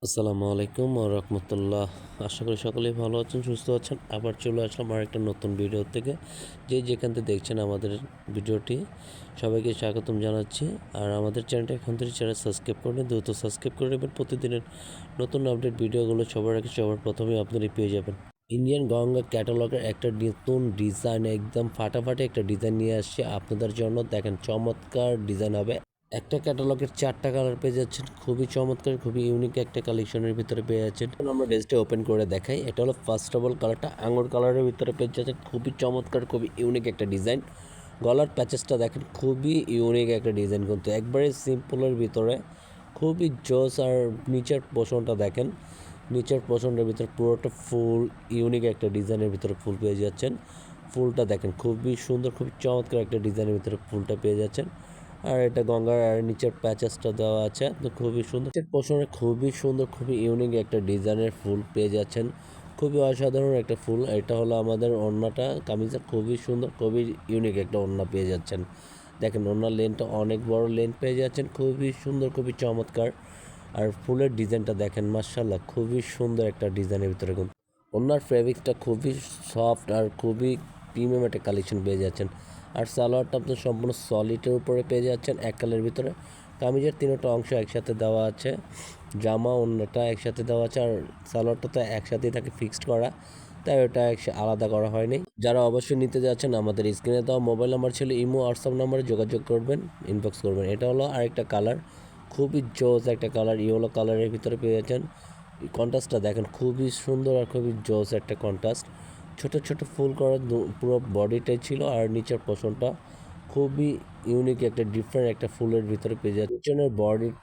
আসসালামু আলাইকুম ওয়া রাহমাতুল্লাহ। আশা করি সকলেই ভালো আছেন, সুস্থ আছেন। আবার চলে আসলাম আরেকটা নতুন ভিডিও থেকে। যে যেখান থেকে দেখছেন আমাদের ভিডিওটি, সবাইকে স্বাগতম জানাচ্ছি। আর আমাদের চ্যানেলটা এখন থেকে সাবস্ক্রাইব করে নিন, দ্রুত সাবস্ক্রাইব করে নেবেন। প্রতিদিনের নতুন আপডেট ভিডিওগুলো সবার আগে সবার প্রথমেই আপনারা পেয়ে যাবেন। ইন্ডিয়ান গঙ্গা ক্যাটালগের একটা নতুন ডিজাইন, একদম ফাটাফাটি একটা ডিজাইন নিয়ে আসছে আপনাদের জন্য। দেখেন, চমৎকার ডিজাইন হবে। একটা ক্যাটালগের 4টা কালার পেয়ে যাচ্ছেন, খুবই চমৎকার, খুবই ইউনিক একটা কালেকশনের ভিতরে পেয়ে যাচ্ছেন। এখন আমরা ড্রেসটা ওপেন করে দেখাই। এটা হলো ফার্স্ট অফ অল কালারটা আঙুর কালারের ভিতরে পেয়ে যাচ্ছেন, খুবই চমৎকার, খুবই ইউনিক একটা ডিজাইন। গলার প্যাচেসটা দেখেন, খুবই ইউনিক একটা ডিজাইন, কিন্তু একবারে সিম্পলের ভিতরে খুবই জোস। আর নিচের পোর্শনটা দেখেন, নিচের পোর্শনটার ভিতরে পুরোটা ফুল ইউনিক একটা ডিজাইনের ভিতরে ফুল পেয়ে যাচ্ছেন। ফুলটা দেখেন, খুবই সুন্দর, খুবই চমৎকার একটা ডিজাইনের ভিতরে ফুলটা পেয়ে যাচ্ছেন। আর এটা গঙ্গার আর নিচের প্যাচেসটা দেওয়া আছে, তো খুবই সুন্দর। নিচের পোর্শনে খুবই সুন্দর, খুবই ইউনিক একটা ডিজাইনের ফুল পেয়ে যাচ্ছেন, খুবই অসাধারণ একটা ফুল। এটা হলো আমাদের ওড়নাটা, কামিজের খুবই সুন্দর, খুবই ইউনিক একটা ওড়না পেয়ে যাচ্ছেন। দেখেন, ওড়নার লেনটা অনেক বড় লেন পেয়ে যাচ্ছেন, খুবই সুন্দর, খুবই চমৎকার। আর ফুলের ডিজাইনটা দেখেন, মাশাআল্লাহ, খুবই সুন্দর একটা ডিজাইনের ভিতরে। কিন্তু ওড়নার ফেব্রিক্সটা খুবই সফট আর খুবই প্রিমিয়াম একটা কালেকশন পেয়ে যাচ্ছেন। আর সালোয়ারটা আপনার সম্পূর্ণ সলিডের উপরে পেয়ে যাচ্ছেন, এক কালারের ভিতরে। কামিজের তিনটা অংশ একসাথে দেওয়া আছে, জামা ওড়নাটা একসাথে দেওয়া আছে, আর সালোয়ারটা তো একসাথেই থাকে ফিক্সড করা, তাই ওটা আলাদা করা হয়নি। যারা অবশ্যই নিতে যাচ্ছেন, আমাদের স্ক্রিনে দেওয়া মোবাইল নাম্বার ছিল, ইমো হোয়াটসঅ্যাপ নাম্বারে যোগাযোগ করবেন, ইনবক্স করবেন। এটা হলো আরেকটা কালার, খুবই জোস একটা কালার, ইয়েলো কালারের ভিতরে পেয়ে যাচ্ছেন। কন্ট্রাস্টটা দেখেন, খুবই সুন্দর আর খুবই জোস একটা কন্ট্রাস্ট। ছোট ছোট ফুল করা পুরো বডিটাই ছিল, আর নিচের পোর্শনটা খুবই ইউনিক একটা ডিফারেন্ট একটা ফুলের ভিতরে পেয়ে যাচ্ছে। পিছনের বডির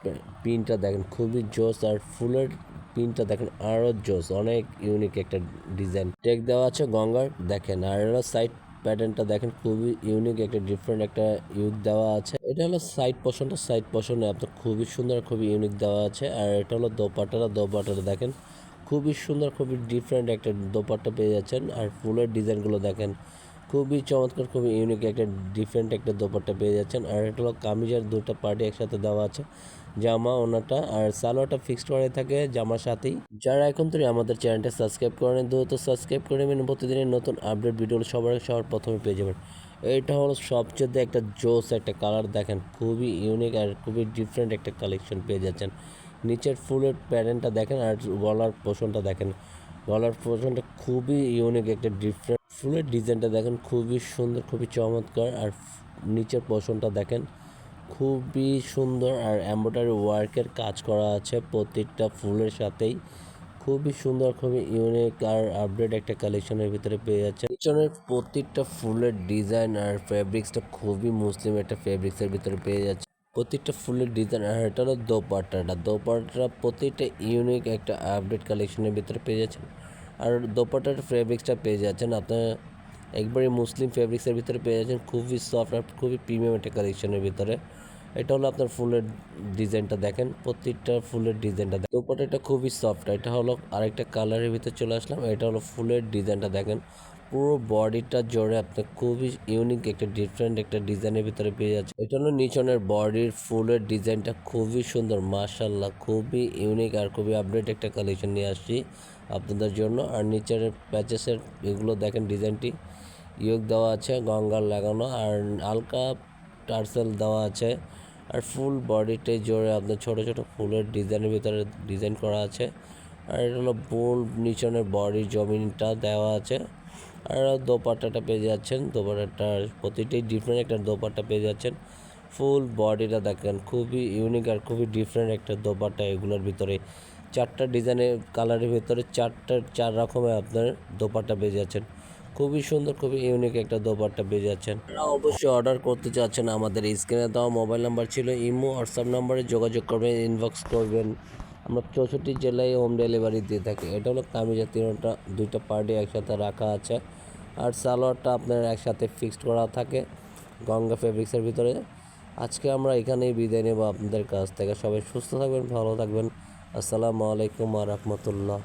পিনটা দেখেন, খুবই জোস, আর ফুলের পিনটা দেখেন আরও জোস, অনেক ইউনিক একটা ডিজাইন টেক দেওয়া আছে গঙ্গার। দেখেন, আর হলো সাইড প্যাটার্নটা দেখেন, খুবই ইউনিক একটা ডিফারেন্ট একটা ইউক দেওয়া আছে। এটা হলো সাইড পোর্শনটা, সাইড পোর্শনে আপনার খুবই সুন্দর, খুবই ইউনিক দেওয়া আছে। আর এটা হলো দোপাট্টাটা দেখেন, খুবই সুন্দর, খুবই ডিফারেন্ট একটা দোপাট্টা পেয়ে যাচ্ছেন। আর ফুলের ডিজাইনগুলো দেখেন, খুবই চমৎকার, খুবই ইউনিক একটা ডিফারেন্ট একটা দোপাট্টা পেয়ে যাচ্ছেন। আর এটা হলো কামিজের দুটো পার্টি একসাথে দেওয়া আছে, জামা ওনাটা আর সালোয়ারটা ফিক্সড করে থাকে জামার সাথেই। যারা এখন থেকে আমাদের চ্যানেলটা সাবস্ক্রাইব করেন, দ্রুত সাবস্ক্রাইব করে নেবেন, প্রতিদিনের নতুন আপডেট ভিডিও সবার প্রথমে পেয়ে যাবেন। এইটা হলো সবচেয়ে একটা জোস একটা কালার, দেখেন খুবই ইউনিক আর খুবই ডিফারেন্ট একটা কালেকশন পেয়ে যাচ্ছেন। নিচের ফুলের প্যাটার্নটা দেখেন, আর গলার পোর্শনটা দেখেন, গলার পোর্শনটা খুবই ইউনিক একটা ডিফারেন্ট। ফুলের ডিজাইনটা দেখেন, খুবই সুন্দর, খুবই চমৎকার। আর নিচের পোর্শনটা দেখেন, খুবই সুন্দর, আর এমব্রয়ডারি ওয়ার্কের কাজ করা আছে প্রত্যেকটা ফুলের সাথেই, খুবই সুন্দর, খুবই ইউনিক আর আপডেট একটা কালেকশনের ভিতরে পেয়ে যাচ্ছে। পিছনের প্রত্যেকটা ফুলের ডিজাইন আর ফেব্রিক্সটা খুবই মুসলিম একটা ফেব্রিক্সের ভিতরে পেয়ে যাচ্ছে, প্রত্যেকটা ফুলের ডিজাইন। আর এটা হলো দোপাট্টাটা প্রত্যেকটা ইউনিক একটা আপডেট কালেকশনের ভিতরে পেয়ে যাচ্ছেন। আর দোপাট্টার ফেব্রিক্সটা পেয়ে যাচ্ছেন আপনার একবারে মুসলিম ফেব্রিক্সের ভিতরে পেয়ে যাচ্ছেন, খুবই সফট আর খুবই প্রিমিয়াম একটা কালেকশনের ভিতরে। এটা হলো আপনার ফুলের ডিজাইনটা দেখেন, প্রত্যেকটা ফুলের ডিজাইনটা দেখেন, দোপাট্টাটা খুবই সফট। এটা হলো আরেকটা কালারের ভিতরে চলে আসলাম। এটা হলো ফুলের ডিজাইনটা দেখেন, পুরো বডিটা জোরে আপনার খুবই ইউনিক একটা ডিফারেন্ট একটা ডিজাইনের ভিতরে পেয়ে যাচ্ছে। এটা হলো নিচনের বডির ফুলের ডিজাইনটা খুবই সুন্দর, মাশাআল্লাহ, খুবই ইউনিক আর খুবই আপডেট একটা কালেকশন নিয়ে আসছি আপনাদের জন্য। আর নিচের প্যাচেসের এগুলো দেখেন, ডিজাইনটি ইয়োগ দেওয়া আছে, গঙ্গার লাগানো, আর হালকা টার্সেল দেওয়া আছে। আর ফুল বডিতে জোরে আপনার ছোট ছোট ফুলের ডিজাইনের ভিতরে ডিজাইন করা আছে। আর এটা হলো ফুল নিচনের বডির জমিনটা দেওয়া আছে। আর দোপাট্টাটা পেয়ে যাচ্ছেন, দোপাট্টাটার প্রতিটি ডিফারেন্ট একটা দোপাট্টা পেয়ে যাচ্ছেন। ফুল বডিটা দেখেন, খুবই ইউনিক আর খুবই ডিফারেন্ট একটা দোপাট্টা। এগুলোর ভিতরে 4টা ডিজাইনের কালারের ভিতরে চার রকমের আপনার দোপাট্টা পেয়ে যাচ্ছেন, খুবই সুন্দর, খুবই ইউনিক একটা দোপাট্টা পেয়ে যাচ্ছেন। আপনারা অবশ্যই অর্ডার করতে চাচ্ছেন, আমাদের স্ক্রিনে দেওয়া মোবাইল নাম্বার ছিল, ইমো হোয়াটসঅ্যাপ নাম্বারে যোগাযোগ করবেন, ইনবক্স করবেন। আমরা 64 জেলায় হোম ডেলিভারি দিয়ে থাকি। এটা হলো কামিজের দুইটা পার্টি একসাথে রাখা আছে, আর সালোয়ারটা আপনার একসাথে ফিক্সড করা থাকে গঙ্গা ফেব্রিক্সের ভিতরে। আজকে আমরা এখানেই বিদায় নেব আপনাদের কাছ থেকে। সবাই সুস্থ থাকবেন, ভালো থাকবেন। আসসালামু আলাইকুম ওয়া রাহমাতুল্লাহ।